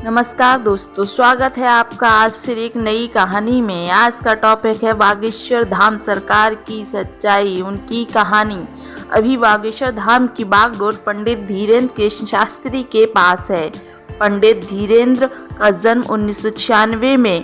नमस्कार दोस्तों, स्वागत है आपका आज फिर एक नई कहानी में। आज का टॉपिक है बागेश्वर धाम सरकार की सच्चाई, उनकी कहानी। अभी बागेश्वर धाम की बागडोर पंडित धीरेन्द्र कृष्ण शास्त्री के पास है। पंडित धीरेन्द्र का जन्म 1996 में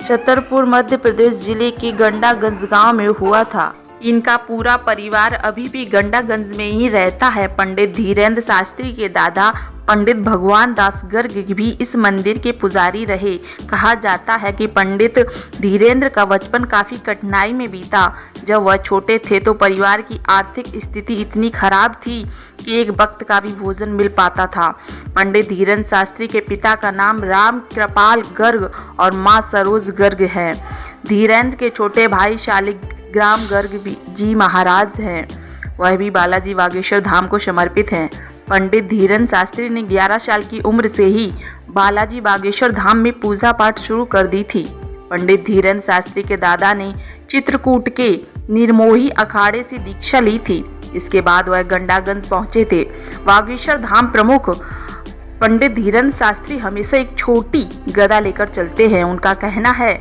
छतरपुर मध्य प्रदेश जिले के गंडागंज गांव में हुआ था। इनका पूरा परिवार अभी भी गंडागंज में ही रहता है। पंडित धीरेन्द्र शास्त्री के दादा पंडित भगवान दास गर्ग भी इस मंदिर के पुजारी रहे। कहा जाता है कि पंडित धीरेन्द्र का बचपन काफ़ी कठिनाई में बीता। जब वह छोटे थे तो परिवार की आर्थिक स्थिति इतनी खराब थी कि एक वक्त का भी भोजन मिल पाता था। पंडित धीरेन्द्र शास्त्री के पिता का नाम राम कृपाल गर्ग और माँ सरोज गर्ग है। धीरेन्द्र के छोटे भाई शालिग्राम गर्ग जी महाराज हैं। वह भी बालाजी बागेश्वर धाम को समर्पित हैं। पंडित धीरेन्द्र शास्त्री ने 11 साल की उम्र से ही बालाजी बागेश्वर धाम में पूजा पाठ शुरू कर दी थी। पंडित धीरेन्द्र शास्त्री के दादा ने चित्रकूट के निर्मोही अखाड़े से दीक्षा ली थी। इसके बाद वह गंडागंज पहुंचे थे। बागेश्वर धाम प्रमुख पंडित धीरेन्द्र शास्त्री हमेशा एक छोटी गदा लेकर चलते हैं। उनका कहना है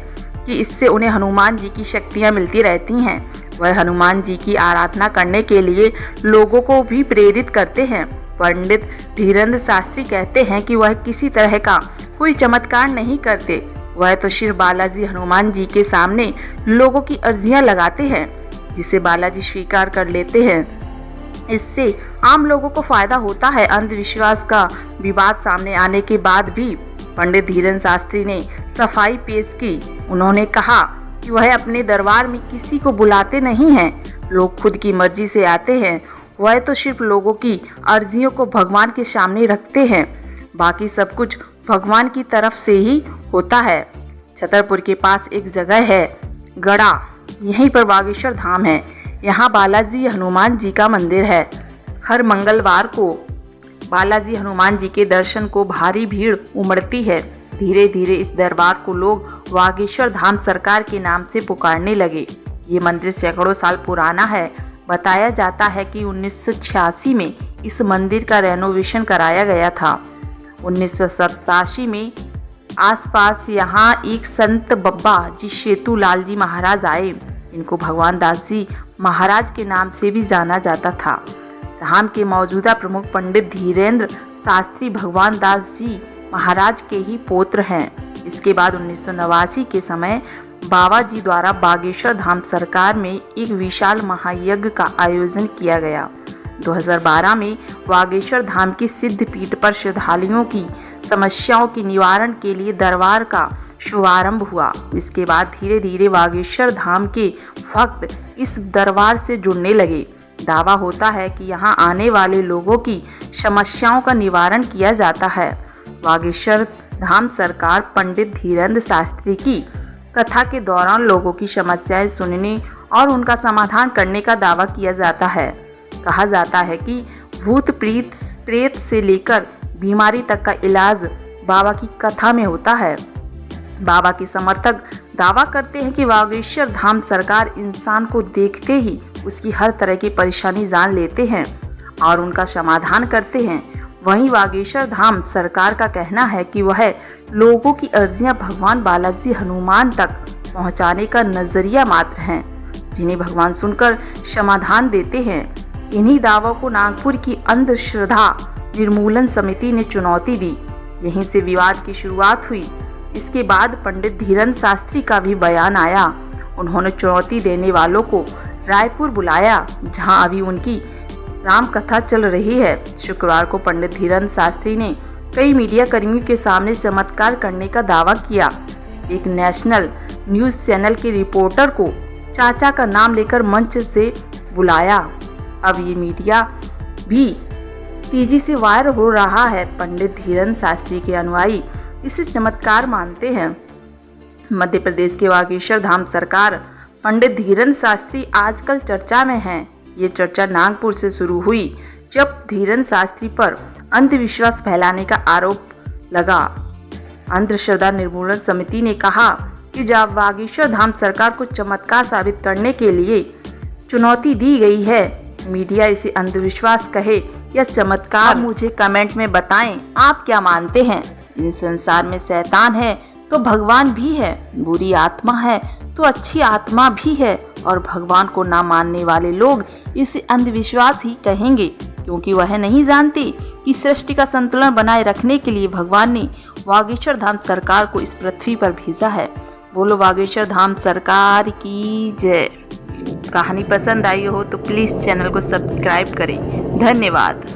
कि इससे उन्हें हनुमान जी की शक्तियाँ मिलती रहती हैं। वह हनुमान जी की आराधना करने के लिए लोगों को भी प्रेरित करते हैं। पंडित धीरेन्द्र शास्त्री कहते हैं कि वह किसी तरह का कोई चमत्कार नहीं करते। वह तो सिर्फ बालाजी हनुमान जी के सामने लोगों की अर्जियां लगाते हैं, जिसे बालाजी स्वीकार कर लेते हैं। इससे आम लोगों को फायदा होता है। अंधविश्वास का विवाद सामने आने के बाद भी पंडित धीरेन्द्र शास्त्री ने सफाई पेश की। उन्होंने कहा कि वह अपने दरबार में किसी को बुलाते नहीं हैं। लोग खुद की मर्जी से आते हैं। वह तो सिर्फ लोगों की अर्जियों को भगवान के सामने रखते हैं। बाकी सब कुछ भगवान की तरफ से ही होता है। छतरपुर के पास एक जगह है गड़ा, यहीं पर बागेश्वर धाम है। यहाँ बालाजी हनुमान जी का मंदिर है। हर मंगलवार को बालाजी हनुमान जी के दर्शन को भारी भीड़ उमड़ती है। धीरे धीरे इस दरबार को लोग बागेश्वर धाम सरकार के नाम से पुकारने लगे। ये मंदिर सैकड़ों साल पुराना है। बताया जाता है कि 1986 में इस मंदिर का रेनोवेशन कराया गया था। 1987 में आसपास यहाँ एक संत बब्बा जी शेतु लाल जी महाराज आए। इनको भगवान दास जी महाराज के नाम से भी जाना जाता था। धाम के मौजूदा प्रमुख पंडित धीरेन्द्र शास्त्री भगवान दास जी महाराज के ही पौत्र हैं। इसके बाद 1989 के समय बाबा जी द्वारा बागेश्वर धाम सरकार में एक विशाल महायज्ञ का आयोजन किया गया। 2012 में बागेश्वर धाम की सिद्ध पीठ पर श्रद्धालुओं की समस्याओं के निवारण के लिए दरबार का शुभारंभ हुआ। इसके बाद धीरे धीरे बागेश्वर धाम के भक्त इस दरबार से जुड़ने लगे। दावा होता है कि यहाँ आने वाले लोगों की समस्याओं का निवारण किया जाता है। बागेश्वर धाम सरकार पंडित धीरेन्द्र शास्त्री की कथा के दौरान लोगों की समस्याएं सुनने और उनका समाधान करने का दावा किया जाता है। कहा जाता है कि भूत प्रेत से लेकर बीमारी तक का इलाज बाबा की कथा में होता है। बाबा के समर्थक दावा करते हैं कि बागेश्वर धाम सरकार इंसान को देखते ही उसकी हर तरह की परेशानी जान लेते हैं और उनका समाधान करते हैं। वहीं बागेश्वर धाम सरकार का कहना है कि वह लोगों की अर्जियां भगवान बालाजी हनुमान तक पहुंचाने का नजरिया मात्र हैं, जिन्हें भगवान सुनकर समाधान देते हैं। इन्हीं दावों को नागपुर की अंधश्रद्धा निर्मूलन समिति ने चुनौती दी। यहीं से विवाद की शुरुआत हुई। इसके बाद पंडित धीरेन्द्र शास्त्री का भी बयान आया। उन्होंने चुनौती देने वालों को रायपुर बुलाया, जहां अभी उनकी राम कथा चल रही है। शुक्रवार को पंडित धीरेन्द्र शास्त्री ने कई मीडिया कर्मियों के सामने चमत्कार करने का दावा किया। एक नेशनल न्यूज़ चैनल के रिपोर्टर को चाचा का नाम लेकर मंच से बुलाया। अब ये मीडिया भी तेजी से वायरल हो रहा है। पंडित धीरेन्द्र शास्त्री के अनुयायी इसे चमत्कार मानते हैं। मध्य प्रदेश के बागेश्वर धाम सरकार पंडित धीरेन्द्र शास्त्री आजकल चर्चा में हैं। ये चर्चा नागपुर से शुरू हुई, जब धीरेन्द्र शास्त्री पर अंधविश्वास फैलाने का आरोप लगा। अंधश्रद्धा निर्मूलन समिति ने कहा कि जब बागेश्वर धाम सरकार को चमत्कार साबित करने के लिए चुनौती दी गई है, मीडिया इसे अंधविश्वास कहे या चमत्कार? मुझे कमेंट में बताएं, आप क्या मानते हैं? इन संसार में शैतान है तो भगवान भी है, बुरी आत्मा है तो अच्छी आत्मा भी है, और भगवान को ना मानने वाले लोग इसे अंधविश्वास ही कहेंगे, क्योंकि वह नहीं जानते कि सृष्टि का संतुलन बनाए रखने के लिए भगवान ने बागेश्वर धाम सरकार को इस पृथ्वी पर भेजा है। बोलो बागेश्वर धाम सरकार की जय। कहानी पसंद आई हो तो प्लीज़ चैनल को सब्सक्राइब करें। धन्यवाद।